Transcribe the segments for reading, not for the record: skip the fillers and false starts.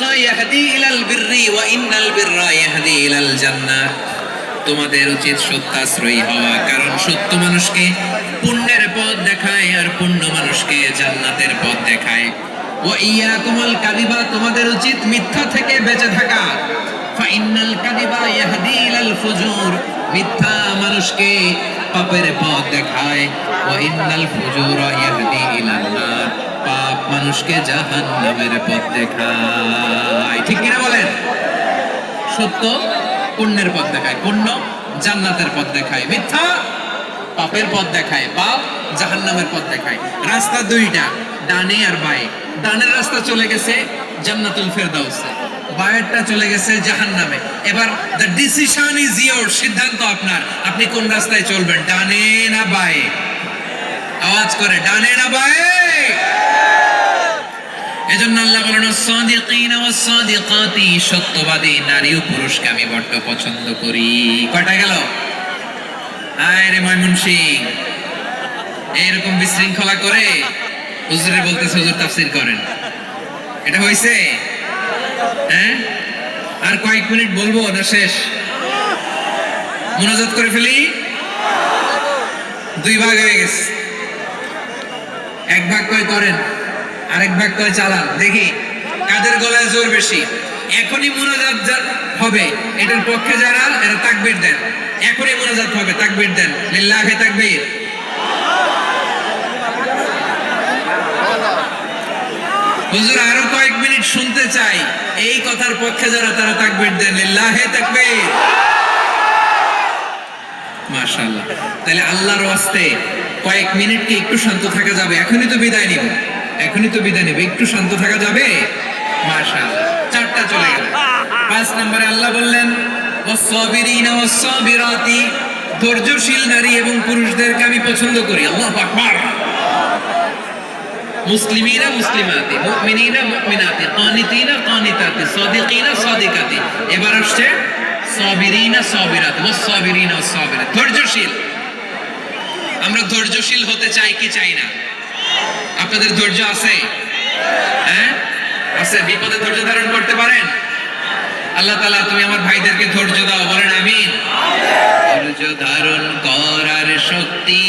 সিদকা ইয়াহদি ইলাল বিররি ওয়া ইন্নাল বিররা ইয়াহদি ইলাল জান্নাহ। তোমাদের উচিত সত্যাশ্রয়ী হওয়া, কারণ সত্য মানুষকে পুণ্যের পথ দেখায় আর পুণ্য মানুষকে জান্নাতের পথ দেখায়। ওয়া ইয়াকুমুল কাযিবা, তোমাদের উচিত মিথ্যা থেকে বেঁচে থাকা। ফা ইন্নাল কাযিবা ইয়াহদি ইলাল ফুজুর, মিথ্যা মানুষকে পাপের পথ দেখায়। ওয়া ইন্নাল ফুজুরা ইয়াহদি ইলান নার, পাপ মানুষকে জাহান্নামের পথ দেখায়। ঠিক কিনা বলেন? সত্য পুণ্যের পথ দেখায়, পুণ্য জান্নাতের পথ দেখায়, মিথ্যা পাপের পথ দেখায়, পাপ জাহান্নামের পথ দেখায়। রাস্তা দুইটা, ডানে আর বাঁয়ে। ডানের রাস্তা চলে গেছে জান্নাতুল ফেরদাউসে, বাঁয়েরটা চলে গেছে জাহান্নামে। এবার দ্য ডিসিশন ইজ ইয়োর, সিদ্ধান্ত আপনার, আপনি কোন রাস্তায় চলবেন, ডানে না বাঁয়ে? আওয়াজ করে, ডানে না বাঁয়ে? এজন্য আল্লাহ বলেন সাদিকিনা ওয়াস সাদিকাতি, সত্যবাদী নারী ও পুরুষকে আমি বড্ড পছন্দ করি। কয়টা গেল? আরে ময়মনসিংহ এরকম বিশৃঙ্খলা করে হুজুরে বলতেছে হুজুর তাফসীর করেন, এটা হইছে? হ্যাঁ, আর কয়েক মিনিট বলবো না শেষ? মুনাজাত করে ফেলি? দুই ভাগ হয়ে গেছে, এক ভাগ কয় করেন, আরেক ভাগ করে চালান, দেখি কাদের গলায় জোর বেশি। এখনই মুনাজাত হবে, এটার পক্ষে যারা এরা তাকবীর দেন, এখনই মুনাজাত হবে, তাকবীর দেন, লিল্লাহি তাকবীর। হুজুর আরো কয়েক মিনিট শুনতে চাই, এই কথার পক্ষে যারা তারা তাকবীর দেন, লিল্লাহি তাকবীর। মাশাআল্লাহ। তাহলে আল্লাহর ওয়াস্তে কয়েক মিনিট কি একটু শান্ত থাকা যাবে? এখনই তো বিদায় নিব, এখনই তো বিদায় নিব, একটু শান্ত থাকা যাবে? মাশাআল্লাহ, চারটা চলে গেল। 5 নম্বরে আল্লাহ বললেন ওয়াস-সাবিরিনা ওয়াস-সাবিরাতি, ধৈর্যশীল নারী এবং পুরুষদেরকে আমি পছন্দ করি। আল্লাহু আকবার। মুসলিমিনা মুসলিমাতি, মুমিনিনা মুমিনাতি, কানিতিনা কানিতাতি, সাদিকিনা সাদিকাতি। এবার আসছে সাবিরিনা সাবিরাত, ওয়াস-সাবিরিনা ওয়াস-সাবিরাত, ধৈর্যশীল। আমরা ধৈর্যশীল হতে চাই কি চাই না? আপনাদের ধৈর্য আছে? হ্যাঁ আছে? বিপদে ধৈর্য ধারণ করতে পারেন? আল্লাহ তাআলা তুমি আমার ভাইদেরকে ধৈর্য দাও, বলেন আমিন। ধৈর্য ধারণ করার শক্তি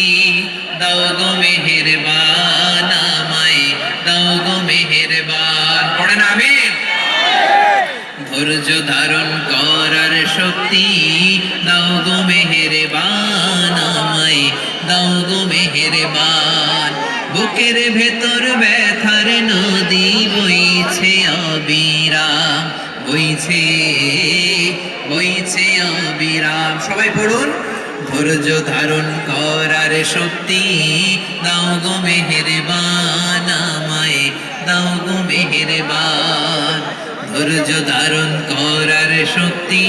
দাও গো মেহেরবান, আমায় দাও গো মেহেরবান, পড়েন আমিন। ধৈর্য ধারণ করার শক্তি দাও গো মেহেরবান, আমায় দাও গো মেহেরবান। বুকের ভেতর ব্যথার নদী বইছে অবিরাম, বইছে বইছে অবিরাম। সবাই পড়ুন, ধৈর্য ধারণ করার শক্তি দাও গো মেহেরবান, আমায় দাও গো মেহেরবান। ধৈর্য ধারণ করার শক্তি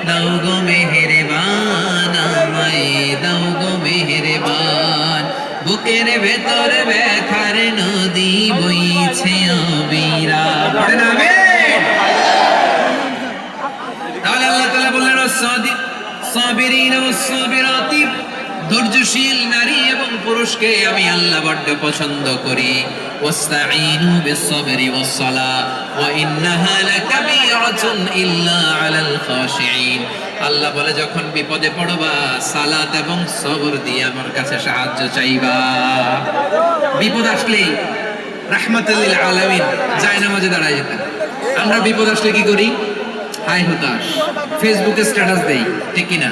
দাও গো মেহেরবান, আমায় দাও গো মেহেরবান। বুকের ভেতর ব্যথার নদী বইছে অবিরাম, পড়েন আমিন। তাহলে আল্লাহ তাআলা বললেন সাবিরিনা ওয়াস-সাবিরাতি, ধৈর্যশীল নারী এবং পুরুষকে আমি আল্লাহ বড্ড পছন্দ করি। ওয়াস্তাঈনু বিস-সাবরি ওয়াস-সালাহ ওয়া ইন্নাহা লাকাবীরাতুন ইল্লা আলাল খাশিঈন। আল্লাহ বলে যখন বিপদে পড়বা সালাত এবং সবর দিয়ে আমার কাছে সাহায্য চাইবা। বিপদ আসলেই রাহমাতুল লিল আলামিন যায় নামাজে দাঁড়ায় যেতেন। আমরা বিপদ আসলে কি করি? হাই হতাশ, ফেসবুকে স্ট্যাটাস দেই, ঠিক কিনা?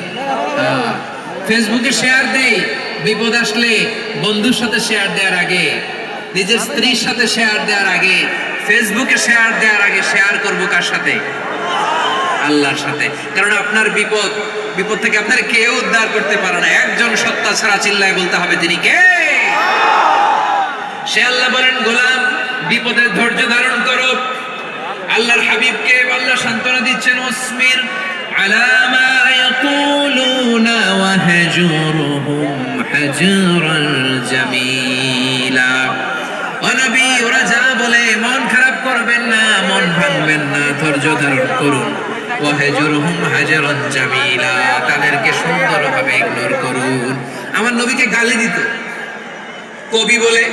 ফেসবুকে শেয়ার দেই। বিপদ আসলে বন্ধুর সাথে শেয়ার দেওয়ার আগে, নিজের স্ত্রীর সাথে শেয়ার দেওয়ার আগে, ফেসবুকে শেয়ার দেওয়ার আগে শেয়ার করবো কার সাথে? আল্লাহর সাথে। কারণ আপনার বিপদ থেকে আপনার কেউ উদ্ধার করতে পারে না, একজন সত্তা ছাড়া চিল্লায় বলতে হবে তিনি কে? সে আল্লাহ বলেন গোলাম বিপদে ধৈর্য ধারণ করো। আল্লাহর হাবিবকে আল্লাহ সান্ত্বনা দিচ্ছেন ওয়াসমির আলা মা ইয়াকুলুনা ওয়াহজুরহুম হাজরাল জামিলা। ও নবী, ওরা যা বলে মন খারাপ করবেন না, মন ভাঙবেন না, ধৈর্য ধারণ করুন। ওয়াহজুরহুম হাজরান জামিলা, তাদেরকে সুন্দরভাবে ইগনোর করুন। আমার নবীকে গালি দিত, কবি বলে,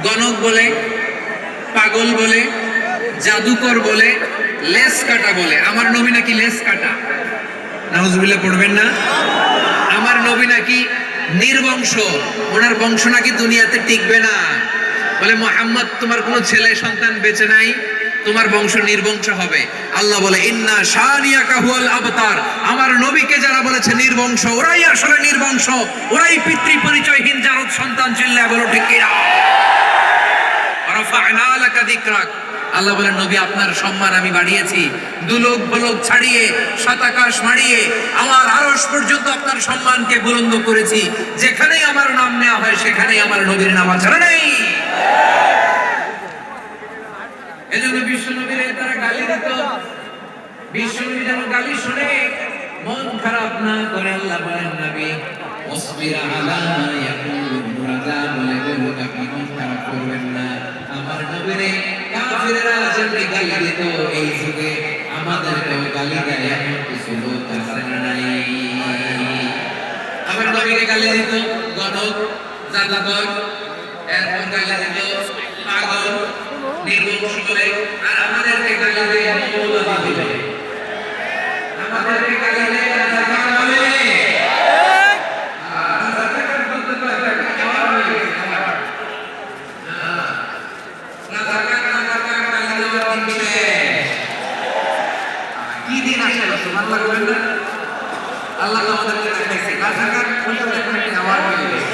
গণক বলে, পাগল বলে, জাদুকর বলে, লেস কাটা বলে। আমার নবী নাকি লেস কাটা, নাউজুবিল্লাহ পড়বেন না। আমার নবী নাকি নির্বংশ, ওনার বংশ নাকি দুনিয়াতে টিকবে না। বলে মুহাম্মদ তোমার কোনো ছেলে সন্তান বেঁচে নাই, তোমার বংশ নির্বংশ হবে। আল্লাহ বলে ইন্না শানিয়াকা হুয়াল আবতার, আমার নবীকে যারা বলেছে নির্বংশ, ওরাই আসলে নির্বংশ, ওরাই পিতৃ পরিচয়হীন জারদ সন্তান। চিল্লায় বলো ঠিক কিনা। রাফা'না লাকা যিকরাক, আল্লাহ বলেন নবী আপনার সম্মান আমি বাড়িয়েছি, দুলোক ভলোক ছাড়িয়ে শতাকাশ মারিয়ে আমার আরশ পর্যন্ত আপনার সম্মানকে বুলন্দ করেছি। যেখানেই আমার নাম নেওয়া হয় সেখানেই আমার নবীর নাম আছে না নেই? এজন্য বিশ্ব নবীর তারা গালি দিত, বিশ্ব নবী যেন গালি শুনে মন খারাপ না করে আল্লাহ বলেন নবী ওয়াসবির আলা মা ইয়াকুলুন, রাজা বলে বলুক আপনি মন খারাপ করবেন না। আমার নবীরে কাফিররা যেমনি গালি দিত, এই যুগে আমাদেরকেও গালি দেয় এমন কিছু লোক আছে না নাই? আমার নবীকে গালি দিত গণক, জাদুকর, এরপর গালি দিত পাগল, নির্বংশ বলে, আর আমাদেরকে গালি দেয় মৌলবাদী বলে, আমাদেরকে গালি দেয় জাকাত বলে। কি দিন আসলে সুবহানাল্লাহ বলেন না? আল্লাহ আমাদেরকে দেখাইছে রাজাকার বলতে এখন একটা আওয়াজ হয়ে গেছে।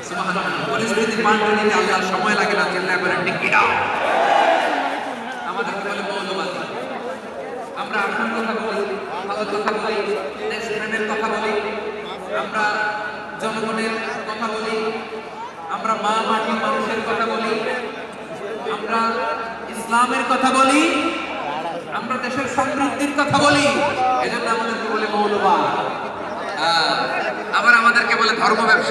সুবহানাল্লাহ, পরিস্থিতি পাল্টে নিতে আল্লাহর সময় লাগে না। চিল্লায় বলেন ঠিক কি না? আমাদেরকে বলে মৌলবাদী। আমরা আপনার কথা বলি, ভালো কথা বলি, দেশপ্রেমের কথা বলি, আমরা জনগণের কথা বলি, আমরা মা মাটির মানুষের কথা বলি, আমরা ইসলামের কথা বলি, আমরা দেশের সমৃদ্ধির কথা বলি। এজন্য আমাদেরকে বলে মৌলবাদ, আবার আমাদেরকে বলে ধর্ম ব্যবসা।